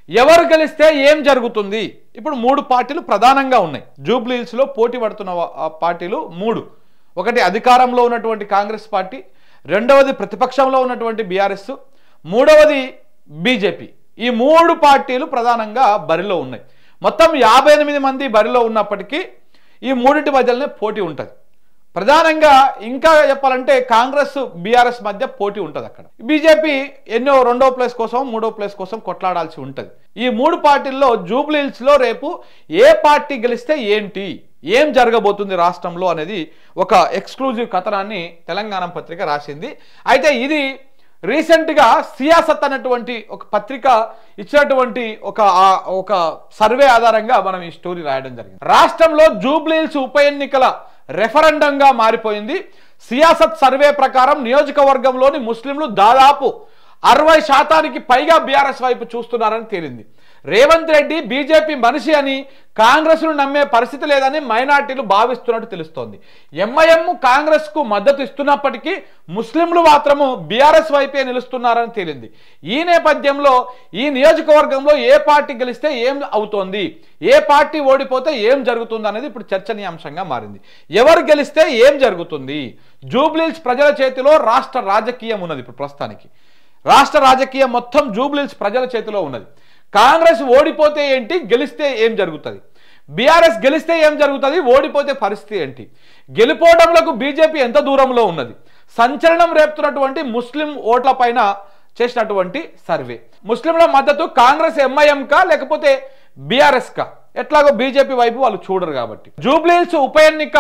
ఎవరు గెలిస్తే ఏం జరుగుతుంది? ఇప్పుడు 3 పార్టీలు ప్రధానంగా ఉన్నాయి. జూబ్లీ హిల్స్ లో పోటీ పడుతున్న పార్టీలు 3. ఒకటి అధికారంలో ఉన్నటువంటి కాంగ్రెస్ పార్టీ, రెండవది ప్రతిపక్షంలో ఉన్నటువంటి బీఆర్ఎస్, మూడవది బీజేపీ. ఈ 3 పార్టీలు ప్రధానంగా బరిలో ఉన్నాయి. మొత్తం 58 మంది బరిలో ఉన్నప్పటికీ ఈ మూడింటి మధ్యలోనే పోటీ ఉంటుంది. ప్రధానంగా ఇంకా చెప్పాలంటే కాంగ్రెస్ బీఆర్ఎస్ మధ్య పోటీ ఉంటుంది. అక్కడ బీజేపీ ఎన్నో 2వ ప్లేస్ కోసం 3వ ప్లేస్ కోసం కొట్లాడాల్సి ఉంటుంది. ఈ 3 పార్టీల్లో జూబ్లీ హిల్స్ లో రేపు ఏ పార్టీ గెలిస్తే ఏంటి, ఏం జరగబోతుంది రాష్ట్రంలో అనేది ఒక ఎక్స్క్లూజివ్ కథనాన్ని తెలంగాణ పత్రిక రాసింది. అయితే ఇది రీసెంట్గా సియాసత్ అనేటువంటి ఒక పత్రిక ఇచ్చినటువంటి ఒక సర్వే ఆధారంగా మనం ఈ స్టోరీ రాయడం జరిగింది. రాష్ట్రంలో జూబ్లీ హిల్స్ ఉప ఎన్నికల రెఫరెండంగా మారిపోయింది. సియాసత్ సర్వే ప్రకారం నియోజకవర్గంలోని ముస్లింలు దాదాపు 60% పైగా బీఆర్ఎస్ వైపు చూస్తున్నారని తేలింది. రేవంత్ రెడ్డి బీజేపీ మనిషి అని కాంగ్రెస్ను నమ్మే పరిస్థితి లేదని మైనార్టీలు భావిస్తున్నట్టు తెలుస్తోంది. ఎంఐఎం కాంగ్రెస్ కు మద్దతు ఇస్తున్నప్పటికీ ముస్లింలు మాత్రము బీఆర్ఎస్ వైపే నిలుస్తున్నారని తేలింది. ఈ నేపథ్యంలో ఈ నియోజకవర్గంలో ఏ పార్టీ గెలిస్తే ఏం అవుతోంది, ఏ పార్టీ ఓడిపోతే ఏం జరుగుతుంది అనేది ఇప్పుడు చర్చనీయాంశంగా మారింది. ఎవరు గెలిస్తే ఏం జరుగుతుంది? జూబ్లీ హిల్స్ ప్రజల చేతిలో రాష్ట్ర రాజకీయం ఉన్నది. ఇప్పుడు ప్రస్తుతానికి రాష్ట్ర రాజకీయం మొత్తం జూబ్లీ హిల్స్ ప్రజల చేతిలో ఉన్నది. కాంగ్రెస్ ఓడిపోతే ఏంటి, గెలిస్తే ఏం జరుగుతుంది? బీఆర్ఎస్ గెలిస్తే ఏం జరుగుతుంది, ఓడిపోతే పరిస్థితి ఏంటి? గెలుపోవడంలో బీజేపీ ఎంత దూరంలో ఉన్నది? సంచలనం రేపుతున్నటువంటి ముస్లిం ఓట్ల పైన చేసినటువంటి సర్వే. ముస్లింల మద్దతు కాంగ్రెస్ ఎంఐఎం కా లేకపోతే బీఆర్ఎస్ కా? ఎట్లాగో బీజేపీ వైపు వాళ్ళు చూడరు కాబట్టి. జూబ్లీ హిల్స్ ఉప ఎన్నిక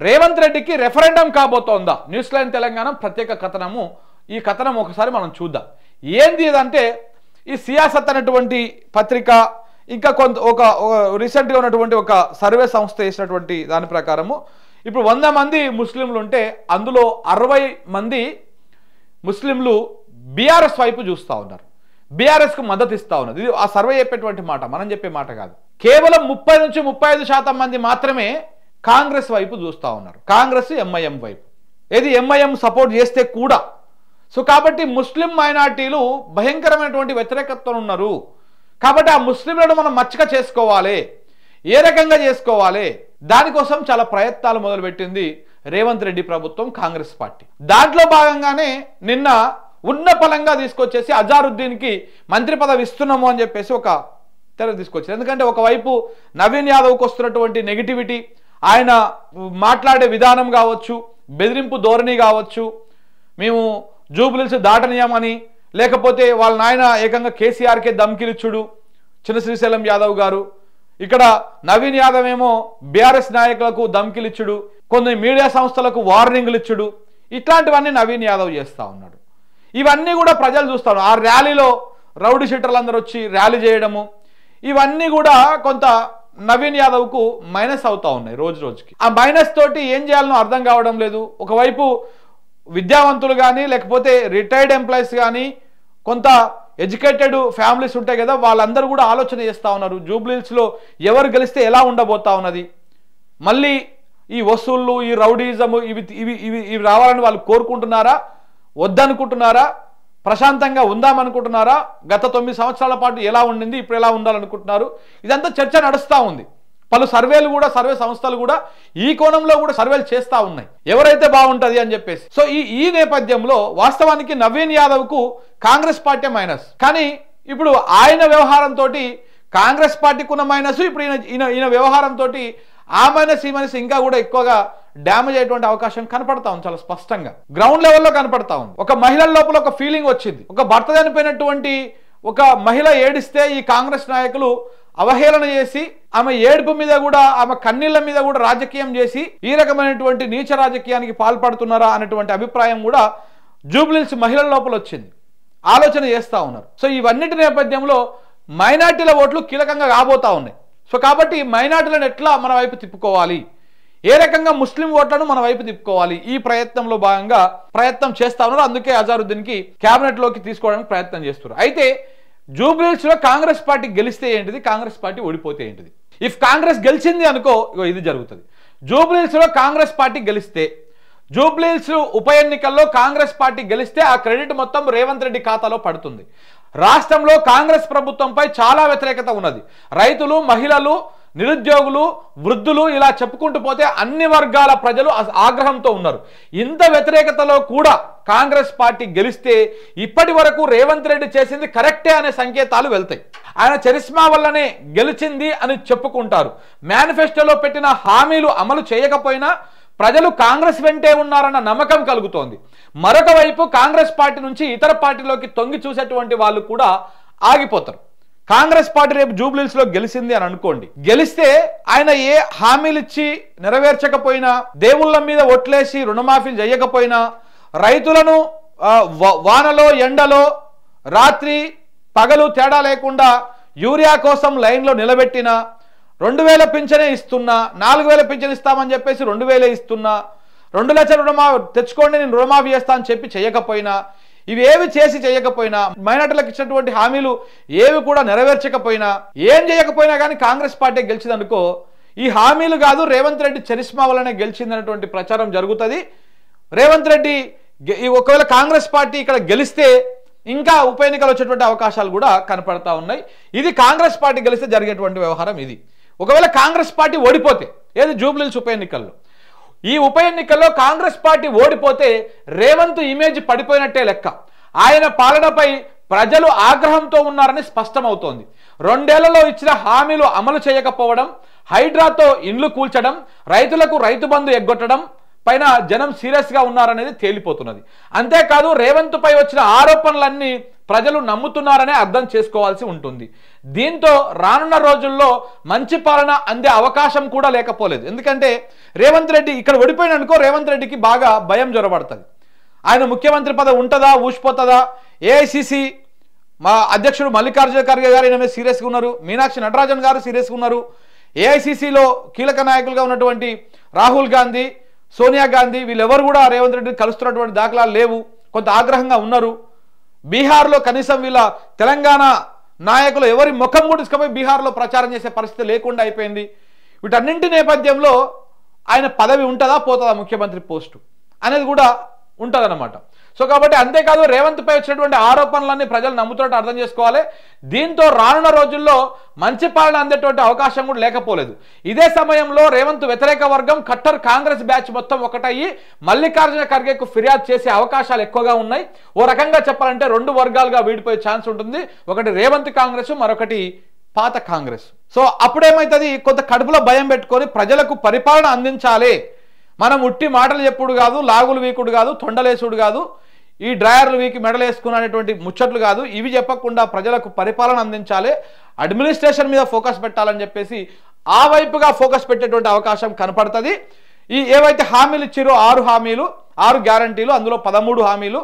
రేవంత్ రెడ్డికి రెఫరెండం కాబోతోందా? న్యూస్ లైన్ తెలంగాణ ప్రత్యేక కథనము. ఈ కథనం ఒకసారి మనం చూద్దాం. ఏంది ఇదంటే ఈ సియాసత్ అనేటువంటి పత్రిక ఇంకా ఒక రీసెంట్గా ఉన్నటువంటి ఒక సర్వే సంస్థ చేసినటువంటి దాని ప్రకారము ఇప్పుడు 100 మంది ముస్లింలు ఉంటే అందులో 60 మంది ముస్లింలు బీఆర్ఎస్ వైపు చూస్తూ ఉన్నారు, బీఆర్ఎస్కు మద్దతు ఇస్తూ ఉన్నారు. ఇది ఆ సర్వే చెప్పేటువంటి మాట, మనం చెప్పే మాట కాదు. కేవలం 30 నుంచి 35% మంది మాత్రమే కాంగ్రెస్ వైపు చూస్తూ ఉన్నారు, కాంగ్రెస్ ఎంఐఎం వైపు. ఏది ఎంఐఎం సపోర్ట్ చేస్తే కూడా. సో కాబట్టి ముస్లిం మైనార్టీలు భయంకరమైనటువంటి వ్యతిరేకతతో ఉన్నారు. కాబట్టి ఆ ముస్లింలను మనం మచ్చిక చేసుకోవాలి. ఏ రకంగా చేసుకోవాలి? దానికోసం చాలా ప్రయత్నాలు మొదలుపెట్టింది రేవంత్ రెడ్డి ప్రభుత్వం, కాంగ్రెస్ పార్టీ. దాంట్లో భాగంగానే నిన్న ఉన్న పలంగా తీసుకొచ్చేసి అజారుద్దీన్కి మంత్రి పదవి ఇస్తున్నాము అని చెప్పేసి ఒక తెర తీసుకొచ్చారు. ఎందుకంటే ఒకవైపు నవీన్ యాదవ్కి వస్తున్నటువంటి నెగిటివిటీ, ఆయన మాట్లాడే విధానం కావచ్చు, బెదిరింపు ధోరణి కావచ్చు, మేము జూబ్లీ హిల్స్ దాటనీయమని, లేకపోతే వాళ్ళ నాయన ఏకంగా కేసీఆర్కే ధమ్కిలిచ్చుడు చిన్న శ్రీశైలం యాదవ్ గారు, ఇక్కడ నవీన్ యాదవ్ ఏమో బీఆర్ఎస్ నాయకులకు ధమ్కిలిచ్చుడు, కొన్ని మీడియా సంస్థలకు వార్నింగ్లు ఇచ్చుడు, ఇట్లాంటివన్నీ నవీన్ యాదవ్ చేస్తూ ఉన్నాడు. ఇవన్నీ కూడా ప్రజలు చూస్తారు. ఆ ర్యాలీలో రౌడీ షీటర్లు అందరూ వచ్చి ర్యాలీ చేయడము, ఇవన్నీ కూడా కొంత నవీన్ యాదవ్కు మైనస్ అవుతా ఉన్నాయి రోజు రోజుకి. ఆ మైనస్ తోటి ఏం చేయాలనో అర్థం కావడం లేదు. ఒకవైపు విద్యావంతులు కానీ లేకపోతే రిటైర్డ్ ఎంప్లాయీస్ కానీ కొంత ఎడ్యుకేటెడ్ ఫ్యామిలీస్ ఉంటాయి కదా, వాళ్ళందరూ కూడా ఆలోచన చేస్తూ ఉన్నారు జూబ్లీ హిల్స్లో ఎవరు గెలిస్తే ఎలా ఉండబోతా ఉన్నది. మళ్ళీ ఈ వసూళ్ళు, ఈ రౌడీజము ఇవి రావాలని వాళ్ళు కోరుకుంటున్నారా, వద్దనుకుంటున్నారా, ప్రశాంతంగా ఉందామనుకుంటున్నారా, గత 9 సంవత్సరాల పాటు ఎలా ఉండింది ఇప్పుడు ఎలా ఉండాలనుకుంటున్నారు? ఇదంతా చర్చ నడుస్తూ ఉంది. పలు సర్వేలు కూడా, సర్వే సంస్థలు కూడా ఈ కోణంలో కూడా సర్వేలు చేస్తూ ఉన్నాయి, ఎవరైతే బాగుంటుంది అని చెప్పేసి. సో ఈ నేపథ్యంలో వాస్తవానికి నవీన్ యాదవ్కు కాంగ్రెస్ పార్టీ మైనస్, కానీ ఇప్పుడు ఆయన వ్యవహారంతో కాంగ్రెస్ పార్టీకి ఉన్న మైనస్, ఇప్పుడు ఈయన వ్యవహారంతో ఆ మైనస్ ఈ మైనస్ ఇంకా కూడా ఎక్కువగా డ్యామేజ్ అయ్యేటువంటి అవకాశం కనపడతా ఉంది. చాలా స్పష్టంగా గ్రౌండ్ లెవెల్లో కనపడతా ఉంది. ఒక మహిళల లోపల ఒక ఫీలింగ్ వచ్చింది. ఒక భర్త చనిపోయినటువంటి ఒక మహిళ ఏడిస్తే ఈ కాంగ్రెస్ నాయకులు అవహేళన చేసి, ఆమె ఏడుపు మీద కూడా, ఆమె కన్నీళ్ల మీద కూడా రాజకీయం చేసి ఈ రకమైనటువంటి నీచ రాజకీయానికి పాల్పడుతున్నారా అనేటువంటి అభిప్రాయం కూడా జూబ్లీ హిల్స్ మహిళల లోపల వచ్చింది. ఆలోచన చేస్తూ ఉన్నారు. సో ఇవన్నిటి నేపథ్యంలో మైనార్టీల ఓట్లు కీలకంగా కాబోతా ఉన్నాయి. సో కాబట్టి మైనార్టీలను ఎట్లా మన వైపు తిప్పుకోవాలి, ఏ రకంగా ముస్లిం ఓట్లను మన వైపు తిప్పుకోవాలి, ఈ ప్రయత్నంలో భాగంగా ప్రయత్నం చేస్తా ఉన్నారు. అందుకే అజారుద్దీన్కి క్యాబినెట్ లోకి తీసుకోవడానికి ప్రయత్నం చేస్తున్నారు. అయితే జూబ్లీ హిల్స్ లో కాంగ్రెస్ పార్టీ గెలిస్తే ఏంటిది, కాంగ్రెస్ పార్టీ ఓడిపోతే ఏంటిది? ఇఫ్ కాంగ్రెస్ గెలిచింది అనుకో, ఇది జరుగుతుంది. జూబ్లీ హిల్స్ లో కాంగ్రెస్ పార్టీ గెలిస్తే, జూబ్లీ హిల్స్ ఉప ఎన్నికల్లో కాంగ్రెస్ పార్టీ గెలిస్తే ఆ క్రెడిట్ మొత్తం రేవంత్ రెడ్డి ఖాతాలో పడుతుంది. రాష్ట్రంలో కాంగ్రెస్ ప్రభుత్వంపై చాలా వ్యతిరేకత ఉన్నది. రైతులు, మహిళలు, నిరుద్యోగులు, వృద్ధులు ఇలా చెప్పుకుంటూ పోతే అన్ని వర్గాల ప్రజలు ఆగ్రహంతో ఉన్నారు. ఇంత వ్యతిరేకతలో కూడా కాంగ్రెస్ పార్టీ గెలిస్తే ఇప్పటి వరకు రేవంత్ రెడ్డి చేసింది కరెక్టే అనే సంకేతాలు వెళ్తాయి. ఆయన చరిస్మా వల్లనే గెలిచింది అని చెప్పుకుంటారు. మేనిఫెస్టోలో పెట్టిన హామీలు అమలు చేయకపోయినా ప్రజలు కాంగ్రెస్ వెంటే ఉన్నారన్న నమ్మకం కలుగుతోంది. మరొక వైపు కాంగ్రెస్ పార్టీ నుంచి ఇతర పార్టీలోకి తొంగి చూసేటువంటి వాళ్ళు కూడా ఆగిపోతారు. కాంగ్రెస్ పార్టీ రేపు జూబ్లీహిల్స్ లో గెలిచింది అని అనుకోండి, గెలిస్తే ఆయన ఏ హామీలు ఇచ్చి నెరవేర్చకపోయినా, దేవుళ్ళ మీద ఒట్లేసి రుణమాఫీలు చేయకపోయినా, రైతులను వానలో ఎండలో రాత్రి పగలు తేడా లేకుండా యూరియా కోసం లైన్లో నిలబెట్టిన, 2000 పింఛనే ఇస్తున్నా, 4000 పింఛన్ ఇస్తామని చెప్పేసి 2000 ఇస్తున్నా, 2 లక్షల రుణమాఫీ తెచ్చుకోండి నేను రుణమాఫీ చేస్తా అని చెప్పి చేయకపోయినా, ఇవేవి చేసి చేయకపోయినా, మైనార్టీలకు ఇచ్చినటువంటి హామీలు ఏవి కూడా నెరవేర్చకపోయినా, ఏం చేయకపోయినా కానీ కాంగ్రెస్ పార్టీ గెలిచిందనుకో, ఈ హామీలు కాదు రేవంత్ రెడ్డి చరిస్మా వల్లనే గెలిచిందనేటువంటి ప్రచారం జరుగుతుంది. రేవంత్ రెడ్డి ఒకవేళ కాంగ్రెస్ పార్టీ ఇక్కడ గెలిస్తే ఇంకా ఉప ఎన్నికలు వచ్చేటువంటి అవకాశాలు కూడా కనపడతా ఉన్నాయి. ఇది కాంగ్రెస్ పార్టీ గెలిస్తే జరిగేటువంటి వ్యవహారం ఇది. ఒకవేళ కాంగ్రెస్ పార్టీ ఓడిపోతే, ఏది జూబ్లీహిల్స్ ఉప ఎన్నికల్లో, ఈ ఉప ఎన్నికల్లో కాంగ్రెస్ పార్టీ ఓడిపోతే రేవంత్ ఇమేజ్ పడిపోయినట్టే లెక్క. ఆయన పాలనపై ప్రజలు ఆగ్రహంతో ఉన్నారని స్పష్టమవుతోంది. 2 ఏళ్లలో ఇచ్చిన హామీలు అమలు చేయకపోవడం, హైడ్రాతో ఇండ్లు కూల్చడం, రైతులకు రైతు బంధు ఎగ్గొట్టడం పైన జనం సీరియస్ గా ఉన్నారనేది తేలిపోతున్నది. అంతేకాదు రేవంత్ పై వచ్చిన ఆరోపణలన్నీ ప్రజలు నమ్ముతున్నారనే అర్థం చేసుకోవాల్సి ఉంటుంది. దీంతో రానున్న రోజుల్లో మంచి పాలన అందే అవకాశం కూడా లేకపోలేదు. ఎందుకంటే రేవంత్ రెడ్డి ఇక్కడ ఓడిపోయిననుకో, రేవంత్ రెడ్డికి బాగా భయం జ్వరపడుతుంది. ఆయన ముఖ్యమంత్రి పదవి ఉంటుందా, ఊసిపోతుందా? ఏఐసిసి మా అధ్యక్షుడు మల్లికార్జున ఖర్గే గారు ఈయన మీద సీరియస్గా ఉన్నారు. మీనాక్షి నటరాజన్ గారు సీరియస్గా ఉన్నారు. ఏఐసిసిలో కీలక నాయకులుగా ఉన్నటువంటి రాహుల్ గాంధీ, సోనియా గాంధీ వీళ్ళెవరు కూడా రేవంత్ రెడ్డిని కలుస్తున్నటువంటి దాఖలాలు లేవు. కొంత ఆగ్రహంగా ఉన్నారు. బీహార్లో కనీసం వీళ్ళ తెలంగాణ నాయకులు ఎవరి ముఖం కూడా తీసుకుపోయి బీహార్లో ప్రచారం చేసే పరిస్థితి లేకుండా అయిపోయింది. వీటన్నింటి నేపథ్యంలో ఆయన పదవి ఉంటుందా పోతుందా ముఖ్యమంత్రి పోస్టు అనేది కూడా ఉంటుందన్నమాట. సో కాబట్టి అంతేకాదు రేవంత్ పై వచ్చినటువంటి ఆరోపణలన్నీ ప్రజలు నమ్ముతున్నట్టు అర్థం చేసుకోవాలి. దీంతో రానున్న రోజుల్లో మంచి పాలన అందేటువంటి అవకాశం కూడా లేకపోలేదు. ఇదే సమయంలో రేవంత్ వ్యతిరేక వర్గం ఖట్టర్ కాంగ్రెస్ బ్యాచ్ మొత్తం ఒకటయ్యి మల్లికార్జున ఖర్గేకు ఫిర్యాదు చేసే అవకాశాలు ఎక్కువగా ఉన్నాయి. ఓ రకంగా చెప్పాలంటే 2 వర్గాలుగా వీడిపోయే ఛాన్స్ ఉంటుంది. ఒకటి రేవంత్ కాంగ్రెస్, మరొకటి పాత కాంగ్రెస్. సో అప్పుడేమవుతుంది, కొంత కడుపులో భయం పెట్టుకొని ప్రజలకు పరిపాలన అందించాలి, మనం ఉట్టి మాటలు చెప్పుడు కాదు, లాగులు వీకుడు కాదు, తొండలేసుడు కాదు, ఈ డ్రాయర్లు వీకి మెడలు వేసుకునేటువంటి ముచ్చట్లు కాదు, ఇవి చెప్పకుండా ప్రజలకు పరిపాలన అందించాలి, అడ్మినిస్ట్రేషన్ మీద ఫోకస్ పెట్టాలని చెప్పేసి ఆ వైపుగా ఫోకస్ పెట్టేటువంటి అవకాశం కనపడుతుంది. ఈ ఏవైతే హామీలు ఇచ్చారో 6 హామీలు, 6 గ్యారంటీలు, అందులో 13 హామీలు,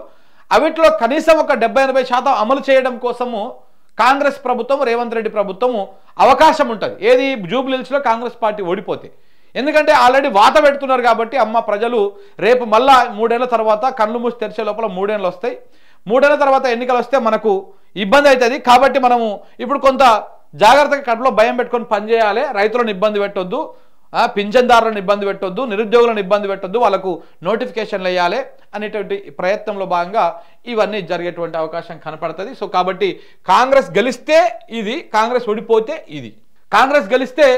అవిట్లో కనీసం ఒక 70-80% అమలు చేయడం కోసము కాంగ్రెస్ ప్రభుత్వం, రేవంత్ రెడ్డి ప్రభుత్వము అవకాశం ఉంటుంది. ఏది జూబ్లీహిల్స్లో కాంగ్రెస్ పార్టీ ఓడిపోతే. ఎందుకంటే ఆల్రెడీ వాత పెడుతున్నారు కాబట్టి అమ్మ ప్రజలు రేపు మళ్ళా 3 ఏళ్ల తర్వాత కళ్ళు మూసి తెరిచే లోపల 3 ఏళ్ళు వస్తాయి. 3 ఏళ్ల తర్వాత ఎన్నికలు వస్తే మనకు ఇబ్బంది అవుతుంది. కాబట్టి మనము ఇప్పుడు కొంత జాగ్రత్తగా కడుపులో భయం పెట్టుకొని పనిచేయాలి. రైతులను ఇబ్బంది పెట్టొద్దు, పింఛన్దారులను ఇబ్బంది పెట్టొద్దు, నిరుద్యోగులను ఇబ్బంది పెట్టొద్దు, వాళ్ళకు నోటిఫికేషన్లు వేయాలి అనేటువంటి ప్రయత్నంలో భాగంగా ఇవన్నీ జరిగేటువంటి అవకాశం కనపడుతుంది. సో కాబట్టి కాంగ్రెస్ గెలిస్తే ఇది, కాంగ్రెస్ ఓడిపోతే ఇది. కాంగ్రెస్ గెలిస్తే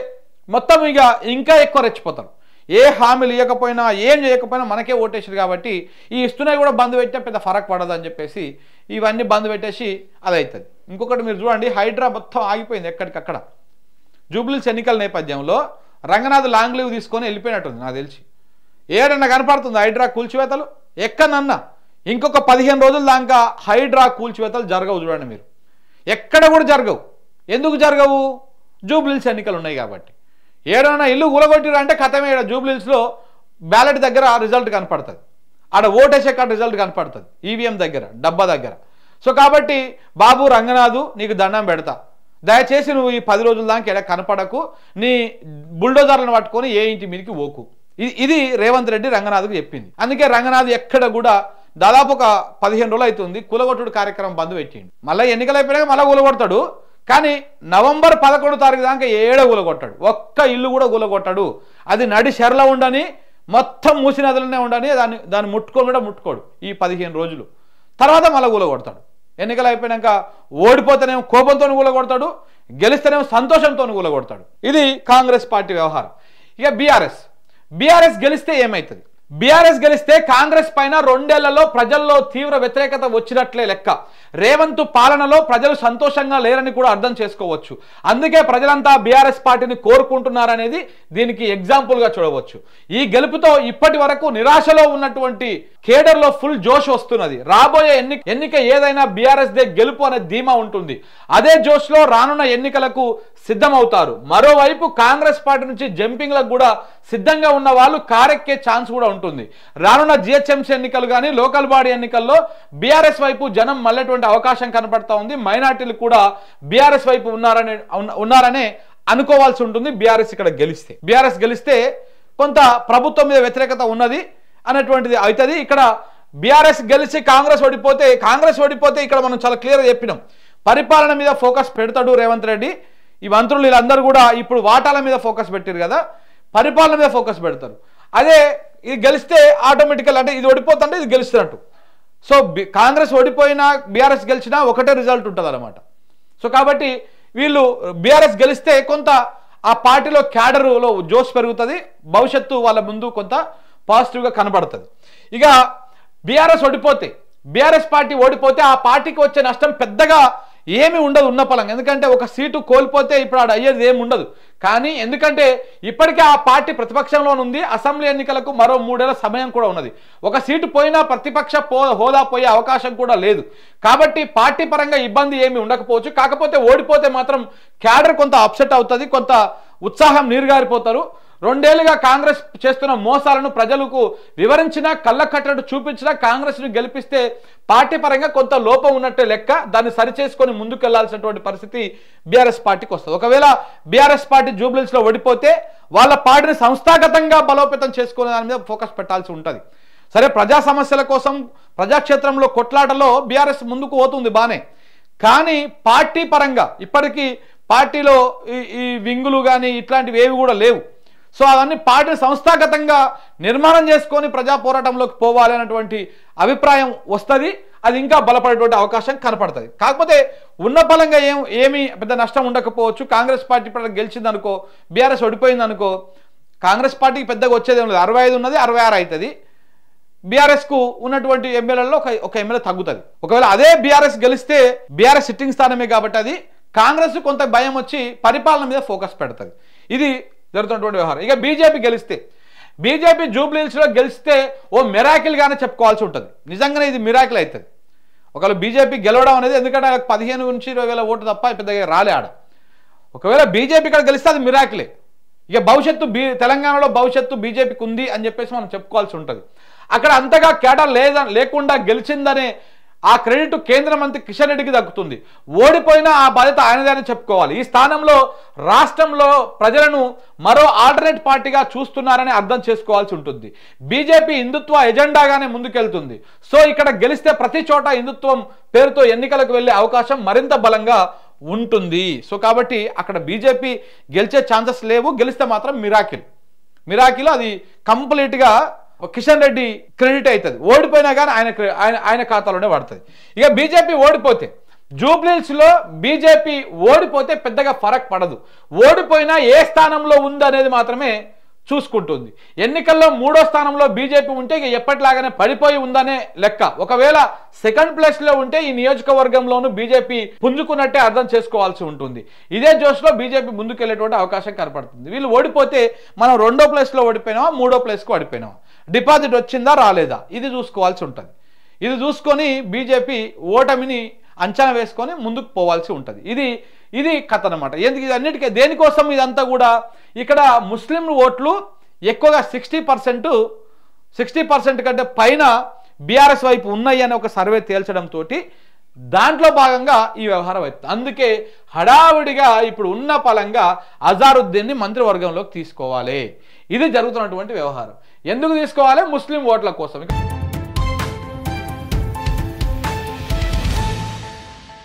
మొత్తం ఇక ఇంకా ఎక్కువ రెచ్చిపోతారు. ఏ హామీలు ఇవ్వకపోయినా ఏం చేయకపోయినా మనకే ఓటేసారు కాబట్టి ఈ ఇస్తున్నాయి కూడా బంద్ పెట్టినా పెద్ద ఫరక్ పడదు అని చెప్పేసి ఇవన్నీ బంద్ పెట్టేసి అది అవుతుంది. ఇంకొకటి మీరు చూడండి, హైడ్రా మొత్తం ఆగిపోయింది ఎక్కడికక్కడ. జూబ్లీహిల్స్ ఎన్నికల నేపథ్యంలో రంగనాథ్ లాంగ్ లీవ్ తీసుకొని వెళ్ళిపోయినట్టుంది నాకు తెలిసి. ఏడన్నా కనపడుతుంది హైడ్రా కూల్చివేతలు? ఎక్కడన్నా ఇంకొక 15 రోజుల దాకా హైడ్రా కూల్చివేతలు జరగవు. చూడండి మీరు, ఎక్కడ కూడా జరగవు. ఎందుకు జరగవు? జూబ్లీహిల్స్ ఎన్నికలు ఉన్నాయి కాబట్టి. ఏడన్నా ఇల్లు కూలగొట్టిరు అంటే కథమే. జూబ్లీహిల్స్లో బ్యాలెట్ దగ్గర రిజల్ట్ కనపడుతుంది, ఆడ ఓటేసే కాడ రిజల్ట్ కనపడుతుంది, ఈవీఎం దగ్గర, డబ్బా దగ్గర. సో కాబట్టి బాబు రంగనాథు నీకు దండం పెడతా, దయచేసి నువ్వు ఈ 10 రోజుల దాకా ఎక్కడ కనపడకు, నీ బుల్డోజర్లను పట్టుకొని ఏ ఇంటి మీదకి ఓకు. ఇది రేవంత్ రెడ్డి రంగనాథ్కు చెప్పింది. అందుకే రంగనాథ్ ఎక్కడ కూడా దాదాపు ఒక 15 రోజులు అవుతుంది కూలగొట్టుడు కార్యక్రమం బంద్ పెట్టిండు. మళ్ళీ ఎన్నికలు అయిపోయినాక మళ్ళీ కూలగొడతాడు. కానీ నవంబర్ 11 తారీఖు దాకా ఏడ కూలగొట్టాడు, ఒక్క ఇల్లు కూడా కూలగొట్టాడు. అది నడి షెర్ల ఉండని, మొత్తం మూసి నదులనే ఉండని, దాన్ని ముట్టుకొని కూడా ముట్టుకోడు ఈ 15 రోజులు. తర్వాత మళ్ళీ కూలగొడతాడు. ఎన్నికలు అయిపోయాక ఓడిపోతేనేమో కోపంతో కూలగొడతాడు, గెలిస్తేనేమో సంతోషంతో కూలగొడతాడు. ఇది కాంగ్రెస్ పార్టీ వ్యవహారం. ఇక బీఆర్ఎస్ గెలిస్తే ఏమవుతుంది? బీఆర్ఎస్ గెలిస్తే కాంగ్రెస్ పైన 2 ఏళ్లలో ప్రజల్లో తీవ్ర వ్యతిరేకత వచ్చినట్లే లెక్క. రేవంత్ పాలనలో ప్రజలు సంతోషంగా లేరని కూడా అర్థం చేసుకోవచ్చు. అందుకే ప్రజలంతా బీఆర్ఎస్ పార్టీని కోరుకుంటున్నారనేది దీనికి ఎగ్జాంపుల్గా చూడవచ్చు. ఈ గెలుపుతో ఇప్పటి వరకు నిరాశలో ఉన్నటువంటి కేడర్లో ఫుల్ జోష్ వస్తున్నది. రాబోయే ఎన్నిక ఏదైనా బీఆర్ఎస్ దే గెలుపు అనే ధీమా ఉంటుంది. అదే జోష్లో రానున్న ఎన్నికలకు సిద్ధమవుతారు. మరోవైపు కాంగ్రెస్ పార్టీ నుంచి జంపింగ్లకు కూడా సిద్ధంగా ఉన్న వాళ్ళు కారెక్కే ఛాన్స్ కూడా ఉంటుంది. రానున్న జిహెచ్ఎంసీ ఎన్నికలు కానీ లోకల్ బాడీ ఎన్నికల్లో బీఆర్ఎస్ వైపు జనం మళ్ళేటువంటి అవకాశం కనపడతా ఉంది. మైనార్టీలు కూడా బీఆర్ఎస్ వైపు ఉన్నారనే అనుకోవాల్సి ఉంటుంది. బీఆర్ఎస్ గెలిస్తే కొంత ప్రభుత్వం మీద వ్యతిరేకత ఉన్నది అనేటువంటిది అవుతుంది. ఇక్కడ బీఆర్ఎస్ గెలిచి కాంగ్రెస్ ఓడిపోతే ఇక్కడ మనం చాలా క్లియర్గా చెప్పినాం, పరిపాలన మీద ఫోకస్ పెడతాడు రేవంత్ రెడ్డి. ఈ మంత్రులు వీళ్ళందరూ కూడా ఇప్పుడు వాటాల మీద ఫోకస్ పెట్టారు కదా, పరిపాలన మీద ఫోకస్ పెడతారు. అదే ఇది గెలిస్తే ఆటోమేటికల్ అంటే ఇది ఓడిపోతుంటే ఇది గెలుస్తున్నట్టు. సో కాంగ్రెస్ ఓడిపోయినా బీఆర్ఎస్ గెలిచినా ఒకటే రిజల్ట్ ఉంటుంది అన్నమాట. సో కాబట్టి వీళ్ళు బీఆర్ఎస్ గెలిస్తే కొంత ఆ పార్టీలో క్యాడరులో జోష్ పెరుగుతుంది, భవిష్యత్తు వాళ్ళ ముందు కొంత పాజిటివ్గా కనబడుతుంది. ఇక బీఆర్ఎస్ పార్టీ ఓడిపోతే ఆ పార్టీకి వచ్చే నష్టం పెద్దగా ఏమి ఉండదు ఉన్న పలంగా. ఎందుకంటే ఒక సీటు కోల్పోతే ఇప్పుడు ఆడ అయ్యేది ఏమి ఉండదు. కానీ ఎందుకంటే ఇప్పటికే ఆ పార్టీ ప్రతిపక్షంలో ఉంది, అసెంబ్లీ ఎన్నికలకు మరో 3 ఏళ్ల సమయం కూడా ఉన్నది. ఒక సీటు పోయినా ప్రతిపక్ష హోదా పోయే అవకాశం కూడా లేదు. కాబట్టి పార్టీ పరంగా ఇబ్బంది ఏమి ఉండకపోవచ్చు. కాకపోతే ఓడిపోతే మాత్రం క్యాడర్ కొంత అప్సెట్ అవుతుంది, కొంత ఉత్సాహం నీరుగారిపోతారు. 2 ఏళ్లుగా కాంగ్రెస్ చేస్తున్న మోసాలను ప్రజలకు వివరించినా కళ్ళకట్టట్టు చూపించినా కాంగ్రెస్ను గెలిపిస్తే పార్టీ పరంగా కొంత లోపం ఉన్నట్టే లెక్క. దాన్ని సరిచేసుకొని ముందుకెళ్లాల్సినటువంటి పరిస్థితి బీఆర్ఎస్ పార్టీకి వస్తుంది. ఒకవేళ బీఆర్ఎస్ పార్టీ జూబ్లీస్లో ఓడిపోతే వాళ్ళ పార్టీని సంస్థాగతంగా బలోపేతం చేసుకునే దాని మీద ఫోకస్ పెట్టాల్సి ఉంటుంది. సరే, ప్రజా సమస్యల కోసం ప్రజాక్షేత్రంలో కొట్లాటలో బీఆర్ఎస్ ముందుకు పోతుంది బానే. కానీ పార్టీ పరంగా ఇప్పటికీ పార్టీలో ఈ వింగులు కానీ ఇట్లాంటివి ఏవి కూడా లేవు. సో అవన్నీ పార్టీని సంస్థాగతంగా నిర్మాణం చేసుకొని ప్రజా పోరాటంలోకి పోవాలి అనేటువంటి అభిప్రాయం వస్తుంది. అది ఇంకా బలపడేటువంటి అవకాశం కనపడుతుంది. కాకపోతే ఉన్న బలంగా ఏమీ పెద్ద నష్టం ఉండకపోవచ్చు. కాంగ్రెస్ పార్టీ ఇప్పుడు గెలిచిందనుకో, బీఆర్ఎస్ ఓడిపోయిందనుకో, కాంగ్రెస్ పార్టీకి పెద్దగా వచ్చేది ఏం లేదు. 65 ఉన్నది 66 అవుతుంది. బీఆర్ఎస్కు ఉన్నటువంటి ఎమ్మెల్యేలలో ఒక ఎమ్మెల్యే తగ్గుతుంది. ఒకవేళ అదే బీఆర్ఎస్ గెలిస్తే బీఆర్ఎస్ సిట్టింగ్ స్థానమే కాబట్టి అది కాంగ్రెస్ కొంత భయం వచ్చి పరిపాలన మీద ఫోకస్ పెడుతుంది. ఇది జరుగుతున్నటువంటి వ్యవహారం. ఇక బీజేపీ జూబ్లీహిల్స్లో గెలిస్తే ఓ మిరాకిల్ గానే చెప్పుకోవాల్సి ఉంటుంది. నిజంగానే ఇది మిరాకిల్ అవుతుంది ఒకవేళ బీజేపీ గెలవడం అనేది. ఎందుకంటే 15 నుంచి 20 వేల ఓట్లు తప్ప పెద్దగా రాలే ఆడ. ఒకవేళ బీజేపీ ఇక్కడ గెలిస్తే అది మిరాకిలే. ఇక భవిష్యత్తు తెలంగాణలో భవిష్యత్తు బీజేపీకి ఉంది అని చెప్పేసి మనం చెప్పుకోవాల్సి ఉంటుంది. అక్కడ అంతగా కేటర్ లేకుండా గెలిచిందనే ఆ క్రెడిట్ కేంద్ర మంత్రి కిషన్ రెడ్డికి దక్కుతుంది. ఓడిపోయినా ఆ బాధ్యత ఆయనదని చెప్పుకోవాలి. ఈ స్థానంలో రాష్ట్రంలో ప్రజలను మరో ఆల్టర్నేట్ పార్టీగా చూస్తున్నారని అర్థం చేసుకోవాల్సి ఉంటుంది. బీజేపీ హిందుత్వ ఎజెండాగానే ముందుకెళ్తుంది. సో ఇక్కడ గెలిస్తే ప్రతి చోట హిందుత్వం పేరుతో ఎన్నికలకు వెళ్లే అవకాశం మరింత బలంగా ఉంటుంది. సో కాబట్టి అక్కడ బీజేపీ గెలిచే ఛాన్సెస్ లేవు. గెలిస్తే మాత్రం మిరాకిల్ అది కంప్లీట్గా కిషన్ రెడ్డి క్రెడిట్ అవుతుంది. ఓడిపోయినా కానీ ఆయన ఖాతాలోనే పడుతుంది. ఇక బీజేపీ ఓడిపోతే జూబ్లీహిల్స్లో బీజేపీ ఓడిపోతే పెద్దగా ఫరక్ పడదు. ఓడిపోయినా ఏ స్థానంలో ఉందనేది మాత్రమే చూసుకుంటుంది. ఎన్నికల్లో 3వ స్థానంలో బీజేపీ ఉంటే ఇక ఎప్పటిలాగానే పడిపోయి ఉందనే లెక్క. ఒకవేళ సెకండ్ ప్లేస్లో ఉంటే ఈ నియోజకవర్గంలోనూ బీజేపీ పుంజుకున్నట్టే అర్థం చేసుకోవాల్సి ఉంటుంది. ఇదే జోష్లో బీజేపీ ముందుకెళ్లేటువంటి అవకాశం కనపడుతుంది. వీళ్ళు ఓడిపోతే మనం 2వ ప్లేస్లో ఓడిపోయినామా, 3వ ప్లేస్కు ఓడిపోయినామా, డిపాజిట్ వచ్చిందా రాలేదా, ఇది చూసుకోవాల్సి ఉంటుంది. ఇది చూసుకొని బీజేపీ ఓటమిని అంచనా వేసుకొని ముందుకు పోవాల్సి ఉంటుంది. ఇది కథ అనమాట. ఎందుకు ఇది అన్నిటికీ దేనికోసం ఇదంతా కూడా ఇక్కడ ముస్లిం ఓట్లు ఎక్కువగా 60% కంటే పైన బీఆర్ఎస్ వైపు ఉన్నాయి అని ఒక సర్వే తేల్చడంతో దాంట్లో భాగంగా ఈ వ్యవహారం అవుతుంది. అందుకే హడావుడిగా ఇప్పుడు ఉన్న పలంగా అజారుద్దీన్ని మంత్రివర్గంలోకి తీసుకోవాలి. ఇది జరుగుతున్నటువంటి వ్యవహారం. ఎందుకు తీసుకోవాలి? ముస్లిం ఓట్ల కోసం.